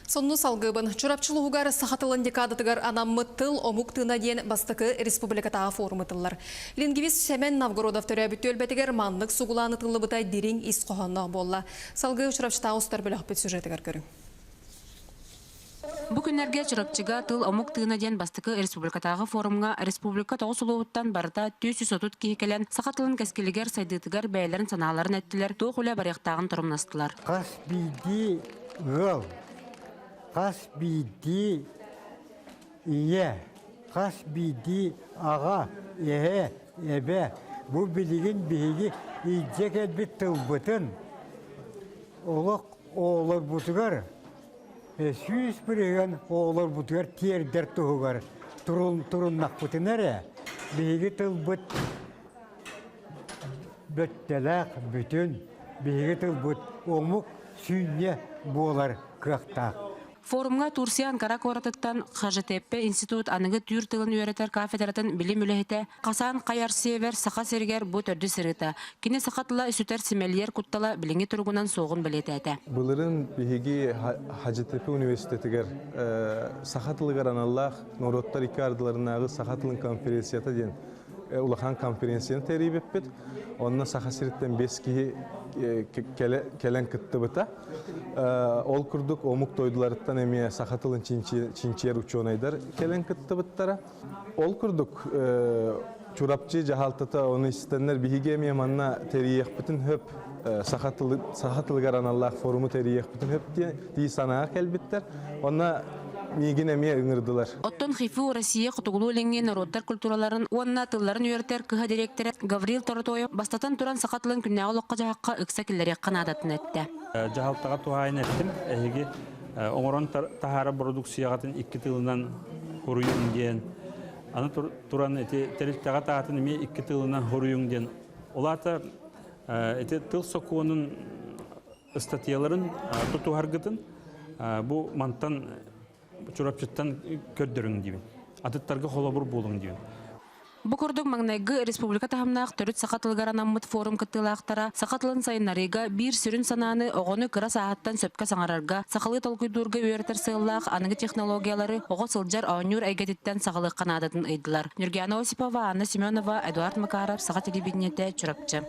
Сонну салгыбын чурапчылугар сахатылын декадатыгар анаммыттыл омуктына ден бастыкы республикатағы форумытылар. Лингвист Семен Новгородов төрәбіт өлбәтігер манлык сугуланы тылыбытай дирин ис қоғаннақ болла. Салгы чурапчытағы ұстар бөлі ақпет сюжетігер көрің. Бу күннәргә чыракчыга тыл омук тыына ден бастыкы республикатагы форумга республика тогусулуттан барда 430 кийкелен сахатылын кескилигер сайдытыгар бәйләрен санааларын әттиләр. Тохуля барыктагын турумнастылар. Қас биди ие, қас биди аға, әбе, бұл білеген бейге иджек әлбет тылбытын, олар бұтығар, сүйіс біреген олар бұтығар тердер тұғығар, тұрыннақ бұтын әрі, бейге тылбыт бүттеләқ бүтін, бейге тылбыт омық сүйне болар қырақтақ. Форумга Турсиян Каракоратыттан ХЖТП институт аныгы түйір тылын үйретер кафедратын билим үлехете Касан Каяр Север Саха Сергер бу төрдү сырыта. Кине сахатыла үсүтер симельер куттала билинги тургунан соғын билетете. Булырын биһиги ХЖТП университетигер сахатылыгар аналлах Нороттар икардыларынагы сахатылын конференцията ден улахан конференцияны терибеппет. Онна Саха Сириттен 5 кихи келен кыттыбыта. Ол күрдік омук тойдыларыттан әме сахатылын чинчер учонайдар келен кыттыбыттара. Ол күрдік чурапчы жахалтыта оны истенлер биһиге әме манна терiyek бүтін хөп сахатылыгар аналлах форуму терiyek бүтін хөп дей санаға келбіттер. Онна мигин эме ыңырдылар. Оттон Хифу Россия кутугулу ленген народтар культураларын уанна тылларын үйертер кыха директоры Гаврил Торотоев бастатан туран сахатылын күннәгы лоққа жағаққа ыкса келлері қанадатын әтті. Жағалтаға туғайын әттім. Әйге оңыран тахара продукциягатын 2 тылынан хоруюң ден. Аны туран терілттаға тағатын еме 2 тылынан хоруюң ден. Олата тыл соқуының статьяларын тұтуғарғытын бұл мантан чурапчыттан көрдөрүң дибин. Атыттарга холобур болуң дибин. Бу көрдүк маңнайгы республика тахамнаак төрүт сахатылгар анаммыт форум кыттылаактара сахатылын сайынарыга бир сүрүн санааны огону кыра сааттан сөпкө саңарарга сахалы толкуйдурга үйрөтер сыыллаак аныгы технологиялары ого сылжар аонюр айгетиттен сахалы канадатын ыйдылар. Нургияна Осипова, Анна Семенова, Эдуард Макаров, Саха телевидениете, Чурапчы.